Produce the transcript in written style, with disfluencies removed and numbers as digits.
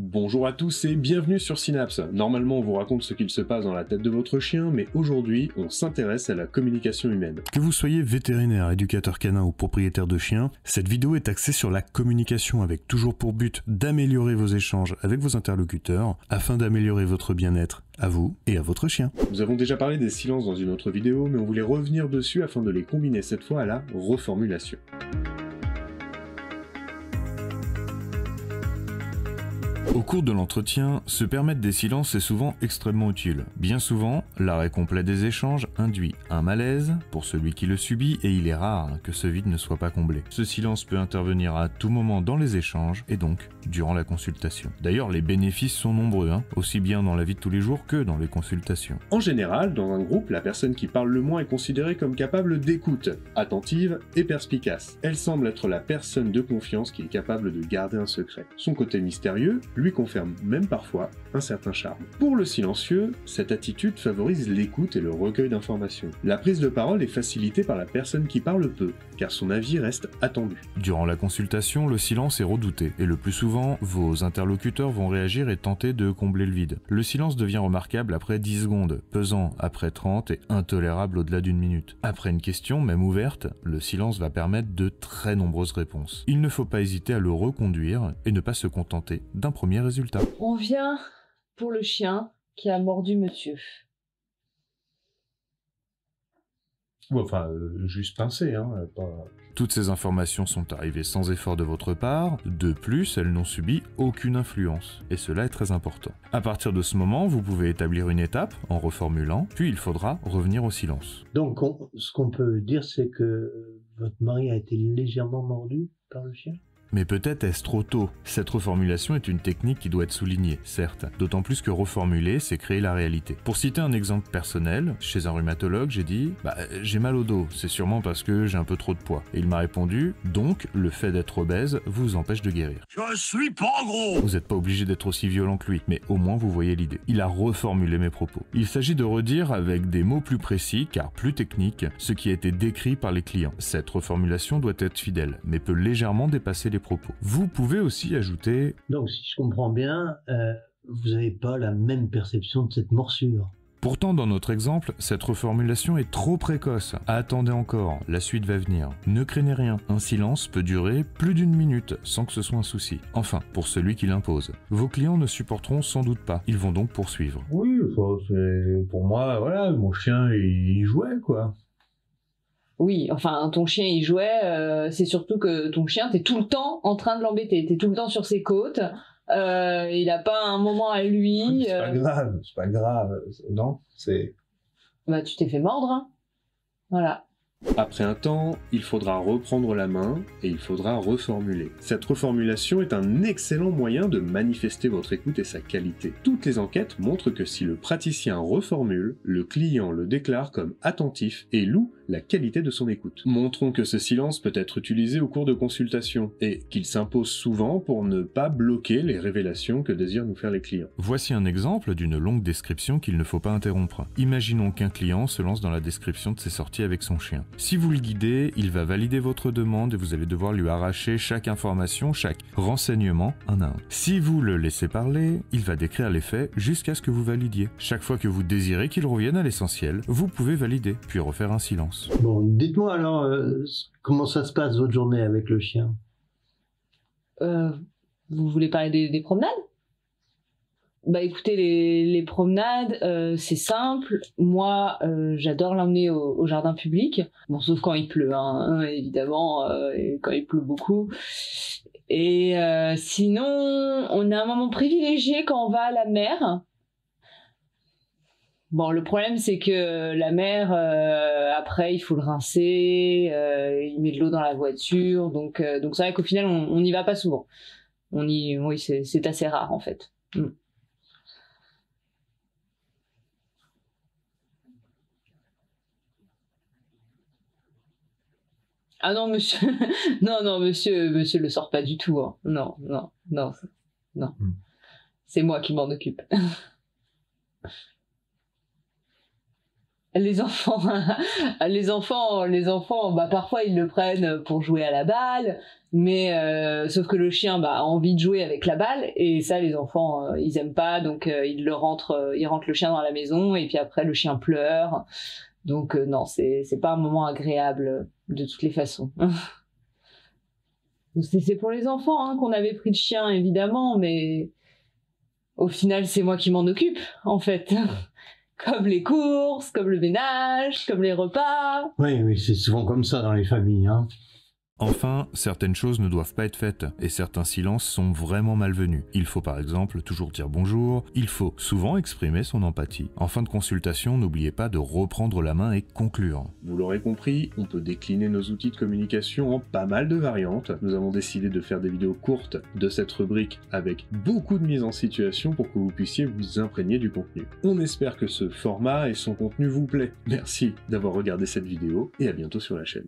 Bonjour à tous et bienvenue sur Synapse. Normalement on vous raconte ce qu'il se passe dans la tête de votre chien, mais aujourd'hui on s'intéresse à la communication humaine. Que vous soyez vétérinaire, éducateur canin ou propriétaire de chien, cette vidéo est axée sur la communication avec toujours pour but d'améliorer vos échanges avec vos interlocuteurs afin d'améliorer votre bien-être à vous et à votre chien. Nous avons déjà parlé des silences dans une autre vidéo, mais on voulait revenir dessus afin de les combiner cette fois à la reformulation. Au cours de l'entretien, se permettre des silences est souvent extrêmement utile. Bien souvent, l'arrêt complet des échanges induit un malaise pour celui qui le subit et il est rare que ce vide ne soit pas comblé. Ce silence peut intervenir à tout moment dans les échanges et donc durant la consultation. D'ailleurs, les bénéfices sont nombreux, aussi bien dans la vie de tous les jours que dans les consultations. En général, dans un groupe, la personne qui parle le moins est considérée comme capable d'écoute, attentive et perspicace. Elle semble être la personne de confiance qui est capable de garder un secret. Son côté mystérieux lui confirme même parfois un certain charme. Pour le silencieux, cette attitude favorise l'écoute et le recueil d'informations. La prise de parole est facilitée par la personne qui parle peu, car son avis reste attendu. Durant la consultation, le silence est redouté, et le plus souvent, vos interlocuteurs vont réagir et tenter de combler le vide. Le silence devient remarquable après 10 secondes, pesant après 30 et intolérable au-delà d'une minute. Après une question, même ouverte, le silence va permettre de très nombreuses réponses. Il ne faut pas hésiter à le reconduire et ne pas se contenter d'un premier résultat. On vient pour le chien qui a mordu monsieur. Enfin, juste pincer, pas... Toutes ces informations sont arrivées sans effort de votre part, de plus, elles n'ont subi aucune influence, et cela est très important. À partir de ce moment, vous pouvez établir une étape en reformulant, puis il faudra revenir au silence. Donc, ce qu'on peut dire, c'est que votre mari a été légèrement mordu par le chien ? Mais peut-être est-ce trop tôt. Cette reformulation est une technique qui doit être soulignée, certes, d'autant plus que reformuler, c'est créer la réalité. Pour citer un exemple personnel, chez un rhumatologue, j'ai dit « j'ai mal au dos, c'est sûrement parce que j'ai un peu trop de poids ». Et il m'a répondu « donc, le fait d'être obèse vous empêche de guérir ». Je suis pas gros. Vous n'êtes pas obligé d'être aussi violent que lui, mais au moins vous voyez l'idée. Il a reformulé mes propos. Il s'agit de redire avec des mots plus précis, car plus techniques, ce qui a été décrit par les clients. Cette reformulation doit être fidèle, mais peut légèrement dépasser les propos. Vous pouvez aussi ajouter... Donc, si je comprends bien, vous n'avez pas la même perception de cette morsure. Pourtant, dans notre exemple, cette reformulation est trop précoce. Attendez encore, la suite va venir. Ne craignez rien, un silence peut durer plus d'une minute sans que ce soit un souci. Enfin, pour celui qui l'impose. Vos clients ne supporteront sans doute pas, ils vont donc poursuivre. Oui, c'est pour moi, voilà, mon chien, il jouait, quoi. Oui, enfin, ton chien il jouait, c'est surtout que ton chien, t'es tout le temps en train de l'embêter, t'es tout le temps sur ses côtes, il a pas un moment à lui... C'est pas grave, non, c'est... Bah, tu t'es fait mordre, voilà. Après un temps, il faudra reprendre la main et il faudra reformuler. Cette reformulation est un excellent moyen de manifester votre écoute et sa qualité. Toutes les enquêtes montrent que si le praticien reformule, le client le déclare comme attentif et loue la qualité de son écoute. Montrons que ce silence peut être utilisé au cours de consultations et qu'il s'impose souvent pour ne pas bloquer les révélations que désirent nous faire les clients. Voici un exemple d'une longue description qu'il ne faut pas interrompre. Imaginons qu'un client se lance dans la description de ses sorties avec son chien. Si vous le guidez, il va valider votre demande et vous allez devoir lui arracher chaque information, chaque renseignement un à un. Si vous le laissez parler, il va décrire les faits jusqu'à ce que vous validiez. Chaque fois que vous désirez qu'il revienne à l'essentiel, vous pouvez valider, puis refaire un silence. Bon, dites-moi alors, comment ça se passe votre journée avec le chien ? Vous voulez parler des promenades ? Bah écoutez, les promenades, c'est simple. Moi, j'adore l'emmener au jardin public. Bon, sauf quand il pleut, évidemment, et quand il pleut beaucoup. Et sinon, on a un moment privilégié quand on va à la mer. Bon, le problème, c'est que la mer, après, il faut le rincer, il met de l'eau dans la voiture, donc c'est vrai qu'au final, on n'y va pas souvent. Oui, c'est assez rare, en fait. Ah non, monsieur, non, monsieur le sort pas du tout, hein. Non. C'est moi qui m'en occupe. Les enfants, bah, parfois ils le prennent pour jouer à la balle, mais sauf que le chien a envie de jouer avec la balle, et ça les enfants ils aiment pas, donc ils rentrent le chien dans la maison, et puis après le chien pleure, donc non, c'est pas un moment agréable de toutes les façons. C'est pour les enfants qu'on avait pris le chien évidemment, mais au final c'est moi qui m'en occupe en fait. Comme les courses, comme le ménage, comme les repas. Oui, c'est souvent comme ça dans les familles. Enfin, certaines choses ne doivent pas être faites, et certains silences sont vraiment malvenus. Il faut par exemple toujours dire bonjour, il faut souvent exprimer son empathie. En fin de consultation, n'oubliez pas de reprendre la main et conclure. Vous l'aurez compris, on peut décliner nos outils de communication en pas mal de variantes. Nous avons décidé de faire des vidéos courtes de cette rubrique avec beaucoup de mise en situation pour que vous puissiez vous imprégner du contenu. On espère que ce format et son contenu vous plaît. Merci d'avoir regardé cette vidéo et à bientôt sur la chaîne.